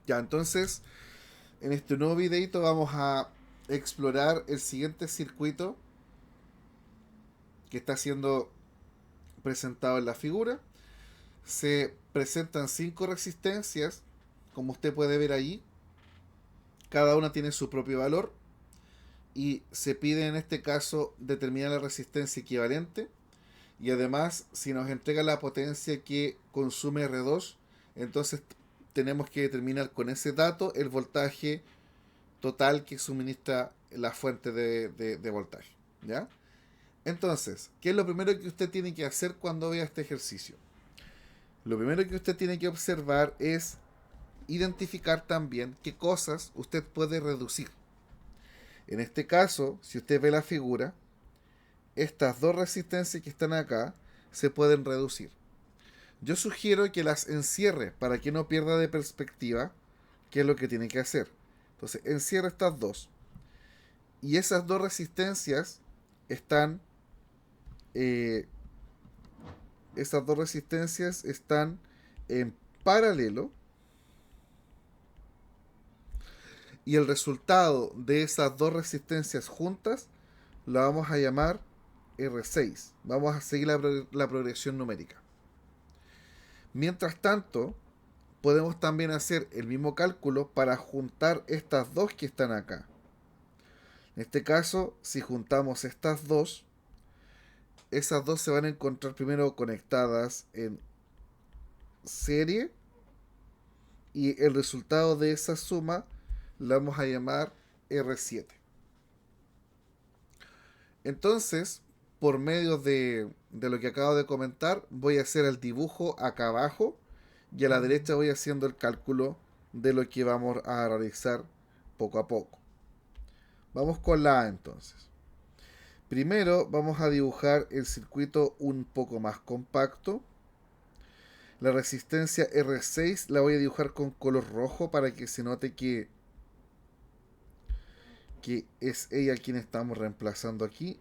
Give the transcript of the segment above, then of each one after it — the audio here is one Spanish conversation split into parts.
Ya, entonces, en este nuevo videito vamos a explorar el siguiente circuito que está siendo presentado en la figura. Se presentan 5 resistencias, como usted puede ver ahí. Cada una tiene su propio valor y se pide en este caso determinar la resistencia equivalente y además si nos entrega la potencia que consume R2, entonces tenemos que determinar con ese dato el voltaje total que suministra la fuente de voltaje. ¿Ya? Entonces, ¿qué es lo primero que usted tiene que hacer cuando vea este ejercicio? Lo primero que usted tiene que observar es identificar también qué cosas usted puede reducir. En este caso, si usted ve la figura, estas dos resistencias que están acá se pueden reducir. Yo sugiero que las encierre para que no pierda de perspectiva qué es lo que tiene que hacer. Entonces, encierra estas dos. Y esas dos resistencias están eh, esas dos resistencias están en paralelo y el resultado de esas dos resistencias juntas la vamos a llamar R6. Vamos a seguir la progresión numérica. Mientras tanto, podemos también hacer el mismo cálculo para juntar estas dos que están acá. En este caso, si juntamos estas dos, esas dos se van a encontrar primero conectadas en serie y el resultado de esa suma la vamos a llamar R7. Entonces, por medio de lo que acabo de comentar, voy a hacer el dibujo acá abajo y a la derecha voy haciendo el cálculo de lo que vamos a realizar poco a poco. Vamos con la A entonces. Primero vamos a dibujar el circuito un poco más compacto. La resistencia R6 la voy a dibujar con color rojo para que se note que es ella quien estamos reemplazando aquí.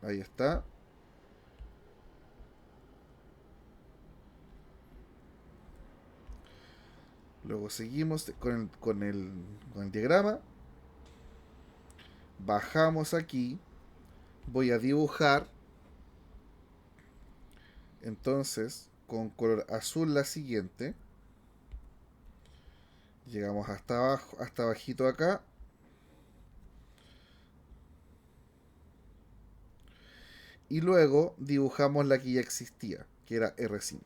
Ahí está. Luego seguimos con el diagrama. Bajamos aquí. Voy a dibujar. Entonces, con color azul la siguiente. Llegamos hasta abajo, hasta bajito acá. Y luego dibujamos la que ya existía, que era R5.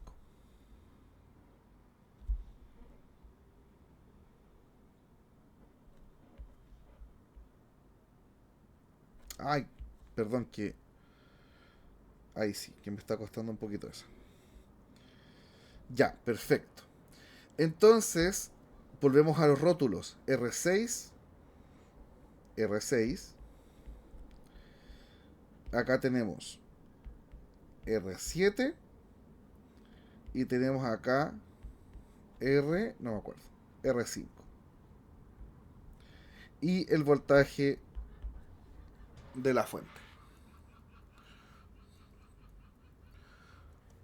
Ay, perdón que... Ahí sí, que me está costando un poquito eso. Ya, perfecto. Entonces, volvemos a los rótulos. R6, R6. Acá tenemos R7 y tenemos acá no me acuerdo, R5. Y el voltaje de la fuente.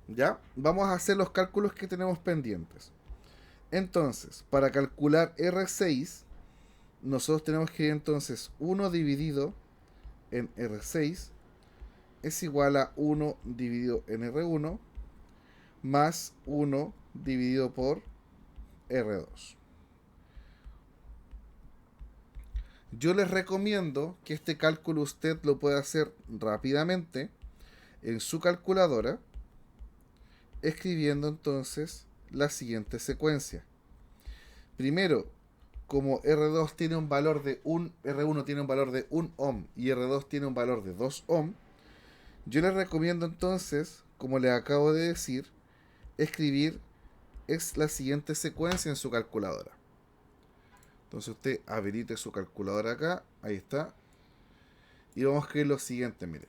¿Ya? Vamos a hacer los cálculos que tenemos pendientes. Entonces, para calcular R6, nosotros tenemos que entonces 1 dividido en R6 es igual a 1 dividido en R1 más 1 dividido por R2. Yo les recomiendo que este cálculo usted lo pueda hacer rápidamente en su calculadora, escribiendo entonces la siguiente secuencia. Primero, como R2 tiene un valor de R1 tiene un valor de 1 ohm y R2 tiene un valor de 2 ohm, yo les recomiendo entonces, como les acabo de decir, escribir es la siguiente secuencia en su calculadora. Entonces usted habilite su calculadora acá, ahí está, y vamos a escribir lo siguiente, mire.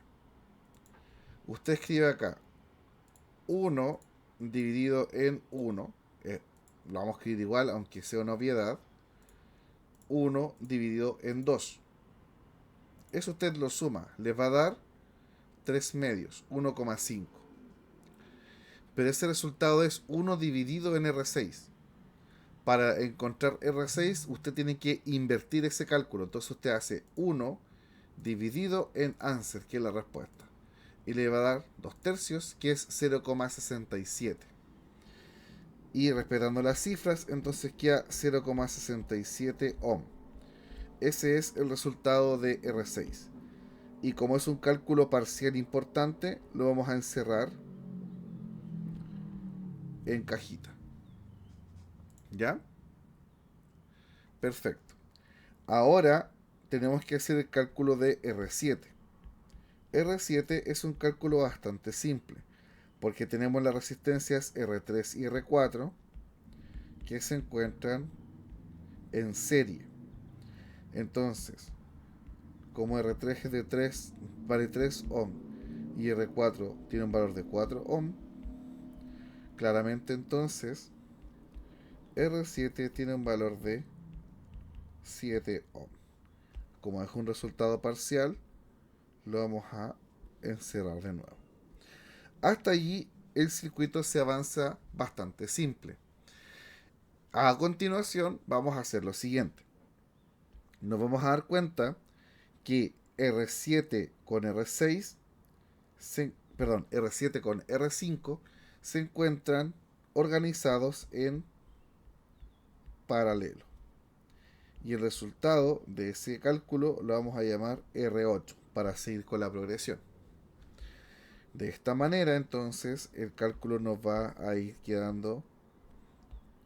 Usted escribe acá 1 dividido en 1, lo vamos a escribir igual, aunque sea una obviedad, 1 dividido en 2. Eso usted lo suma, les va a dar 3 medios, 1,5. Pero ese resultado es 1 dividido en R6. para encontrar R6, usted tiene que invertir ese cálculo. Entonces usted hace 1 dividido en answer, que es la respuesta. Y le va a dar 2 tercios, que es 0,67. Y respetando las cifras, entonces queda 0,67 ohm. Ese es el resultado de R6. Y como es un cálculo parcial importante, lo vamos a encerrar en cajita. ¿Ya? Perfecto. Ahora tenemos que hacer el cálculo de R7. R7 es un cálculo bastante simple, porque tenemos las resistencias R3 y R4 que se encuentran en serie. Entonces, como R3 es de 3, vale 3 ohm y R4 tiene un valor de 4 ohm, claramente entonces R7 tiene un valor de 7 ohm. Como es un resultado parcial, lo vamos a encerrar de nuevo. Hasta allí el circuito se avanza bastante simple. A continuación vamos a hacer lo siguiente. Nos vamos a dar cuenta que R7 con R6, R7 con R5 se encuentran organizados en paralelo. Y el resultado de ese cálculo lo vamos a llamar R8 para seguir con la progresión. De esta manera, entonces, el cálculo nos va a ir quedando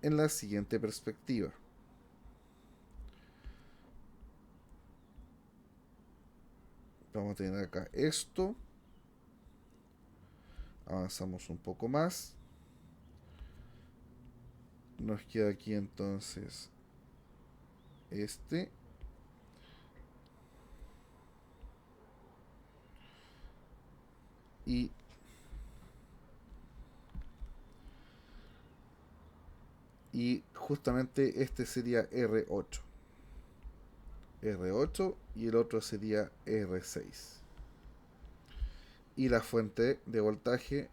en la siguiente perspectiva. Vamos a tener acá esto. Avanzamos un poco más. Nos queda aquí entonces este. Y justamente este sería R8. R8 y el otro sería R6. Y la fuente de voltaje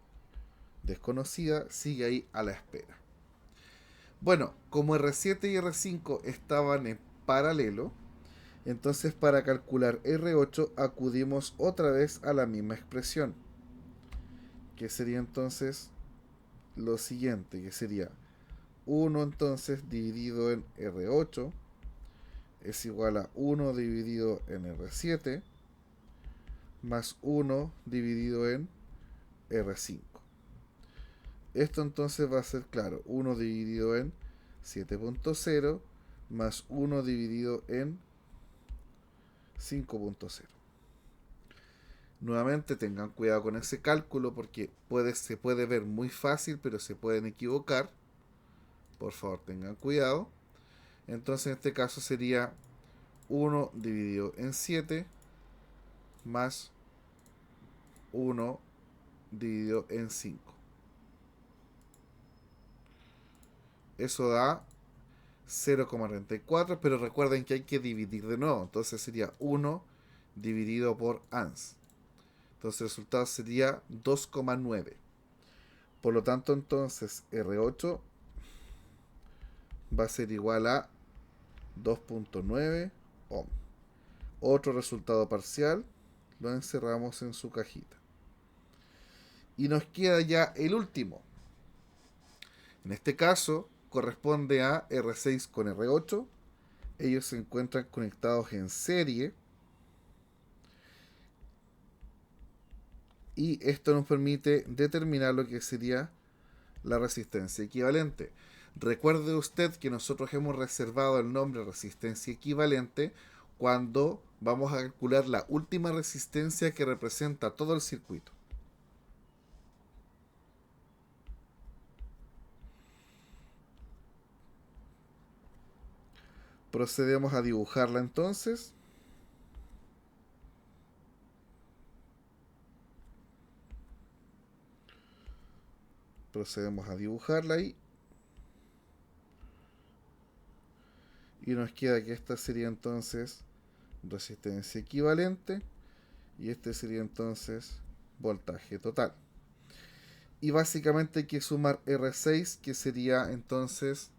desconocida sigue ahí a la espera. Bueno, como R7 y R5 estaban en paralelo, entonces para calcular R8 acudimos otra vez a la misma expresión, que sería entonces lo siguiente, que sería 1 entonces dividido en R8 es igual a 1 dividido en R7 más 1 dividido en R5. Esto entonces va a ser, claro, 1 dividido en 7.0 más 1 dividido en 5.0. Nuevamente tengan cuidado con ese cálculo porque se puede ver muy fácil, pero se pueden equivocar. Por favor, tengan cuidado. Entonces en este caso sería 1 dividido en 7 más 1 dividido en 5. Eso da 0,34, pero recuerden que hay que dividir de nuevo. Entonces sería 1 dividido por ans. Entonces el resultado sería 2,9. Por lo tanto, entonces R8 va a ser igual a 2.9 ohm. Otro resultado parcial lo encerramos en su cajita. Y nos queda ya el último. En este caso corresponde a R6 con R8. Ellos se encuentran conectados en serie. Y esto nos permite determinar lo que sería la resistencia equivalente. Recuerde usted que nosotros hemos reservado el nombre resistencia equivalente cuando vamos a calcular la última resistencia que representa todo el circuito. Procedemos a dibujarla entonces. Procedemos a dibujarla ahí. Y nos queda que esta sería entonces resistencia equivalente. Y este sería entonces voltaje total. Y básicamente hay que sumar R6, que sería entonces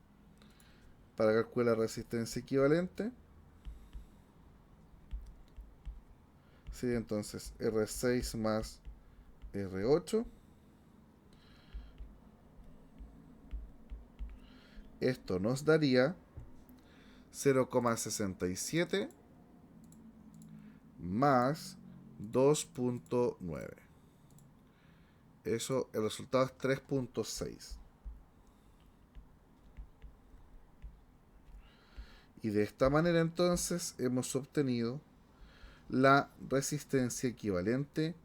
para calcular resistencia equivalente. Sí, entonces R6 más R8. Esto nos daría 0,67 más 2,9. Eso, el resultado es 3,6. Y de esta manera entonces hemos obtenido la resistencia equivalente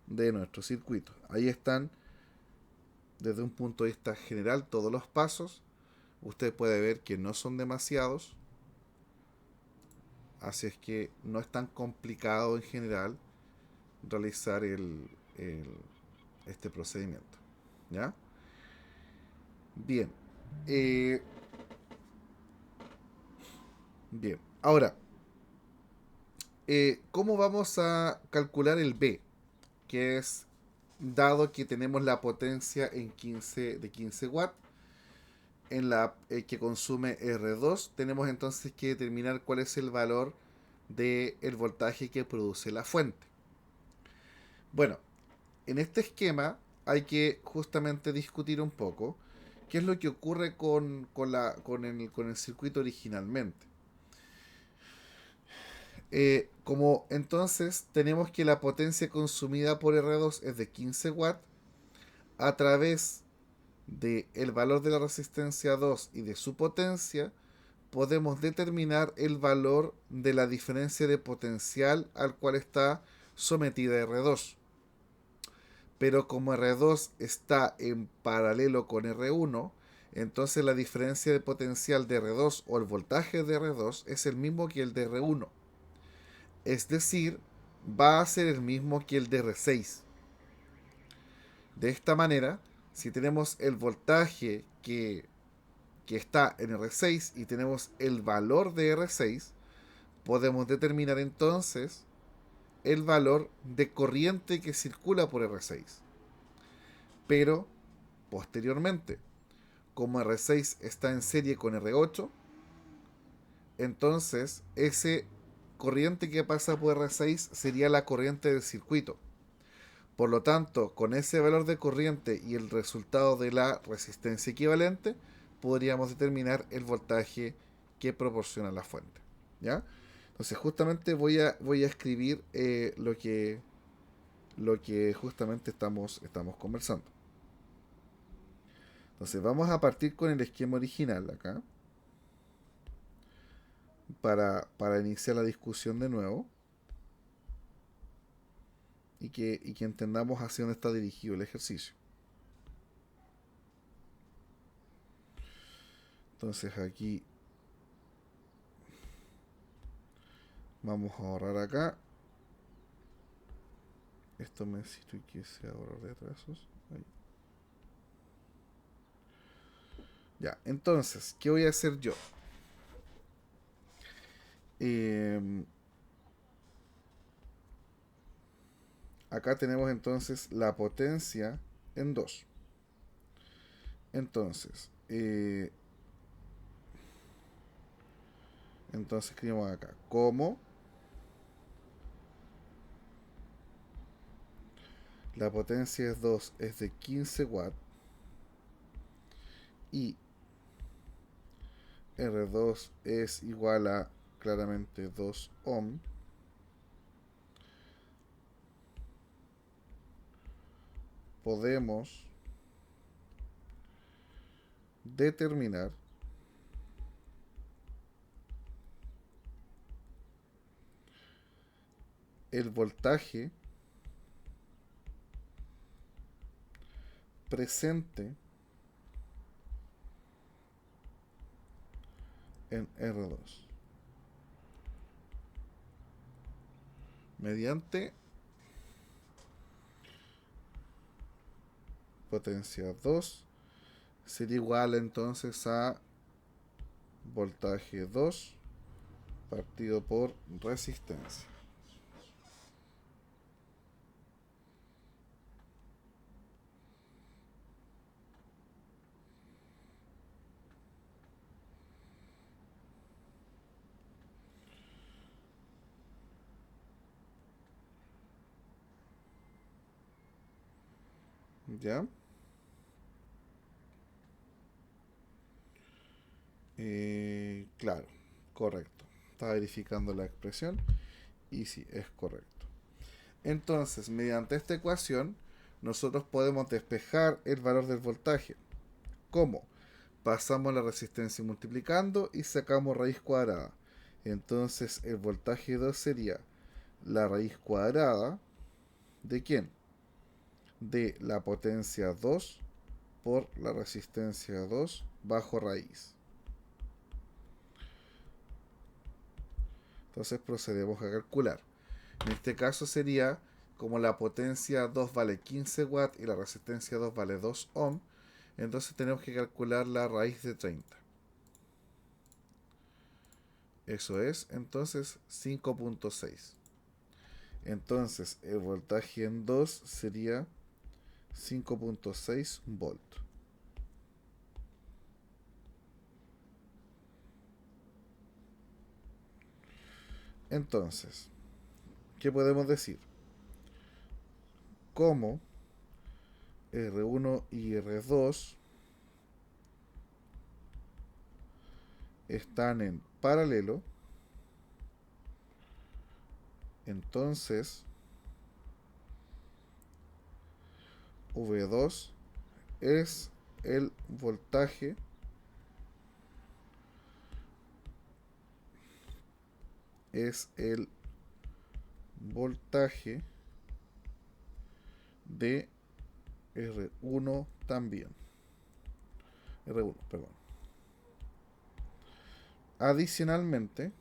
de nuestro circuito. Ahí están, desde un punto de vista general, todos los pasos. Usted puede ver que no son demasiados, así es que no es tan complicado en general realizar este procedimiento. ¿Ya? Bien. Eh, bien. Ahora, ¿cómo vamos a calcular el B? Que es, dado que tenemos la potencia en 15 watts, en la que consume R2, tenemos entonces que determinar cuál es el valor del voltaje que produce la fuente. Bueno, en este esquema hay que justamente discutir un poco qué es lo que ocurre con el circuito originalmente. Como entonces tenemos que la potencia consumida por R2 es de 15 watts, a través del valor de la resistencia 2 y de su potencia, podemos determinar el valor de la diferencia de potencial al cual está sometida R2. Pero como R2 está en paralelo con R1, entonces la diferencia de potencial de R2 o el voltaje de R2 es el mismo que el de R1. Es decir, va a ser el mismo que el de R6. De esta manera, si tenemos el voltaje que está en R6 y tenemos el valor de R6, podemos determinar entonces el valor de corriente que circula por R6. Pero, posteriormente, como R6 está en serie con R8, entonces ese corriente que pasa por R6 sería la corriente del circuito. Por lo tanto, con ese valor de corriente y el resultado de la resistencia equivalente, podríamos determinar el voltaje que proporciona la fuente. ¿Ya? Entonces, justamente voy a escribir lo que justamente estamos conversando. Entonces, vamos a partir con el esquema original acá, para iniciar la discusión de nuevo y que entendamos hacia dónde está dirigido el ejercicio. Entonces, aquí vamos a ahorrar acá. Esto me necesito que sea ahorrar de atrasos. Ahí. Ya, entonces, ¿qué voy a hacer yo? Acá tenemos entonces la potencia en 2. Entonces escribimos acá como la potencia es 2, es de 15 watts, y R2 es igual a claramente 2 ohm, podemos determinar el voltaje presente en R2 mediante potencia 2 sería igual entonces a voltaje 2 partido por resistencia. ¿Ya? Claro, correcto. Está verificando la expresión y sí, es correcto. Entonces, mediante esta ecuación, nosotros podemos despejar el valor del voltaje. ¿Cómo? Pasamos la resistencia multiplicando y sacamos raíz cuadrada. Entonces, el voltaje 2 sería la raíz cuadrada ¿de quién? De la potencia 2 por la resistencia 2 bajo raíz. Entonces procedemos a calcular. En este caso sería, como la potencia 2 vale 15 watts y la resistencia 2 vale 2 ohm, entonces tenemos que calcular la raíz de 30. Eso es entonces 5.6. Entonces el voltaje en 2 sería 5.6 volt. Entonces, ¿qué podemos decir? Como R1 y R2 están en paralelo, entonces V2 es el voltaje de R1 también. R1, perdón. Adicionalmente,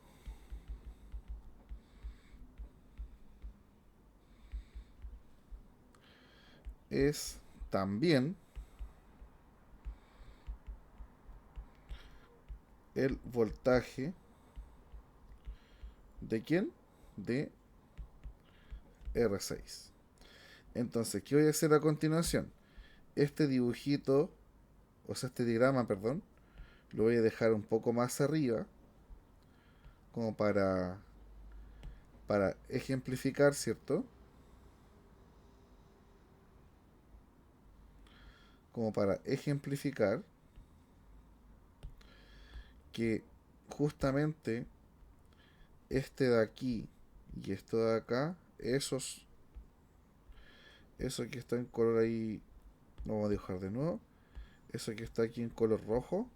es también el voltaje ¿de quién? De R6. Entonces, ¿qué voy a hacer a continuación? Este dibujito, o sea, este diagrama, perdón, lo voy a dejar un poco más arriba, como para ejemplificar, ¿cierto? Como para ejemplificar que justamente este de aquí y esto de acá, eso que está en color ahí, lo vamos a dibujar de nuevo. Eso que está aquí en color rojo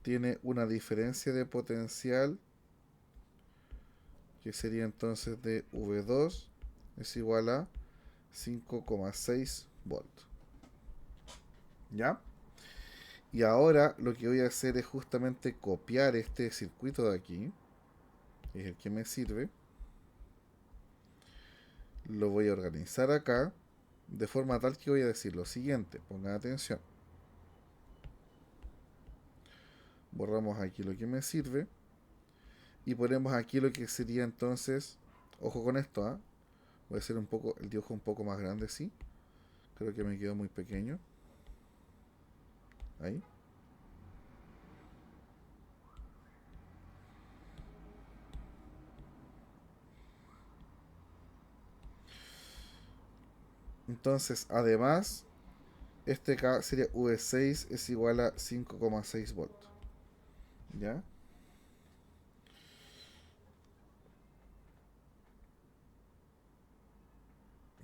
tiene una diferencia de potencial que sería entonces de V2 es igual a 5,6 volts. ¿Ya? Y ahora lo que voy a hacer es justamente copiar este circuito de aquí, que es el que me sirve. Lo voy a organizar acá, de forma tal que voy a decir lo siguiente. Pongan atención. Borramos aquí lo que me sirve. Y ponemos aquí lo que sería entonces. Ojo con esto, ¿eh? Voy a hacer un poco el dibujo un poco más grande, sí. Creo que me quedó muy pequeño. Ahí. Entonces, además, este K sería V6 es igual a 5,6 volts. ¿Ya?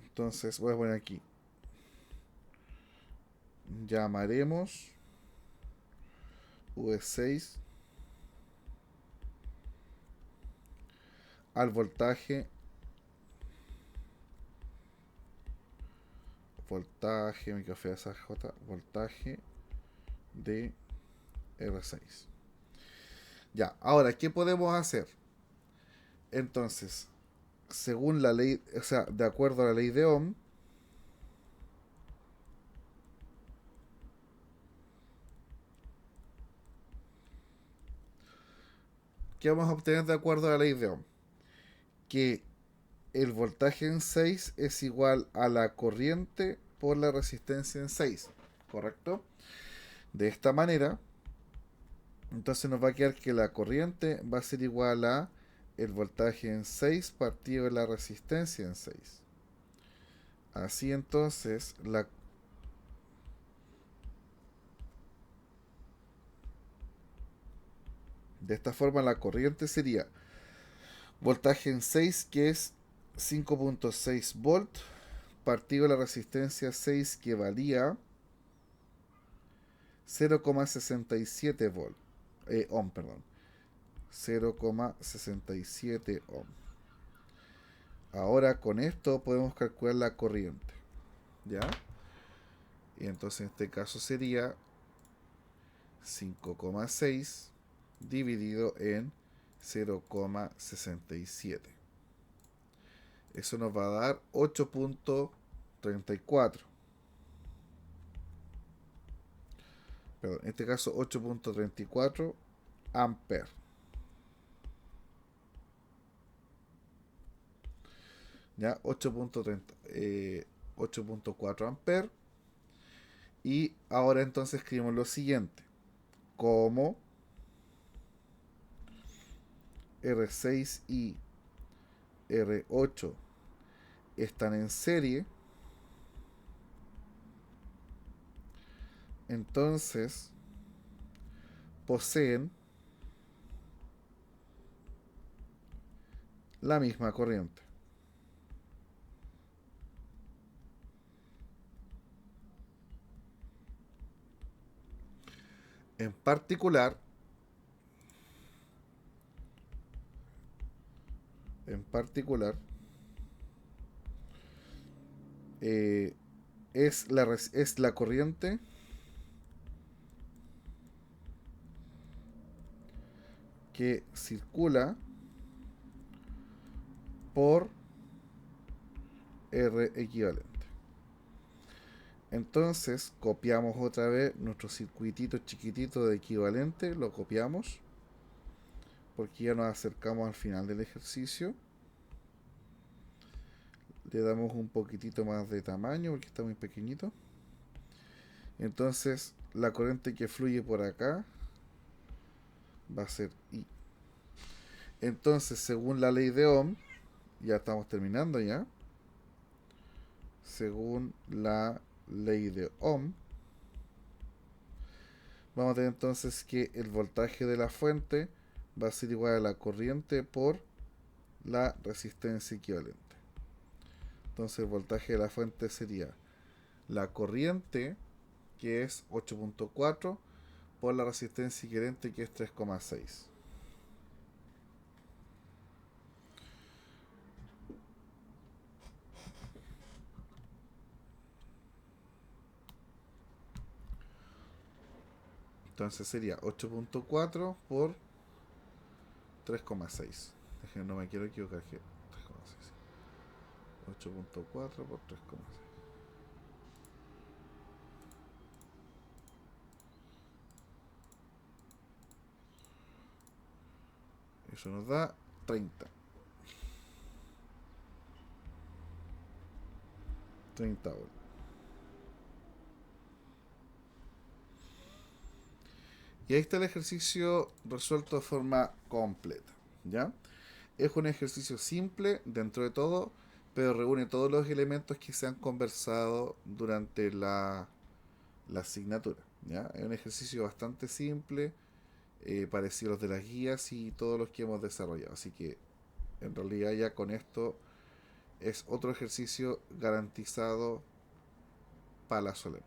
Entonces voy a poner aquí. Llamaremos V6 al voltaje, mi café esa J, voltaje de R6. Ya, ahora, ¿qué podemos hacer? Entonces, según la ley, o sea, de acuerdo a la ley de Ohm, ¿qué vamos a obtener de acuerdo a la ley de Ohm? Que el voltaje en 6 es igual a la corriente por la resistencia en 6, ¿correcto? De esta manera, entonces nos va a quedar que la corriente va a ser igual a el voltaje en 6 partido de la resistencia en 6. Así entonces, de esta forma la corriente sería voltaje en 6, que es 5.6 volt, partido la resistencia 6, que valía 0,67 volt, ohm, perdón, 0,67 ohm. Ahora con esto podemos calcular la corriente, ¿ya? Y entonces en este caso sería 5,6 dividido en 0,67. Eso nos va a dar 8.34. Perdón, en este caso 8.34 amperes. ¿Ya? 8.4 amperes. Y ahora entonces escribimos lo siguiente. Como R6 y R8 están en serie, entonces poseen la misma corriente. En particular, en particular, eh, es la corriente que circula por R equivalente. Entonces copiamos otra vez nuestro circuitito chiquitito de equivalente, lo copiamos porque ya nos acercamos al final del ejercicio. Le damos un poquitito más de tamaño porque está muy pequeñito. Entonces la corriente que fluye por acá va a ser I. Entonces, según la ley de Ohm, ya estamos terminando ya. Según la ley de Ohm, vamos a tener entonces que el voltaje de la fuente va a ser igual a la corriente por la resistencia equivalente. Entonces el voltaje de la fuente sería la corriente, que es 8.4, por la resistencia equivalente, que es 3,6. Entonces sería 8.4 por 3,6. No me quiero equivocar, que 3,6. 8.4 por 3,6. Eso nos da 30. 30 volts. Y ahí está el ejercicio resuelto de forma completa, ¿ya? Es un ejercicio simple dentro de todo, pero reúne todos los elementos que se han conversado durante la asignatura, ¿ya? Es un ejercicio bastante simple, parecido a los de las guías y todos los que hemos desarrollado. Así que en realidad ya con esto es otro ejercicio garantizado para la solemne.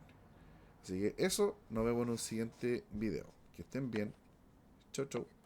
Así que eso, nos vemos en un siguiente video. Que estén bien. Chau, chau.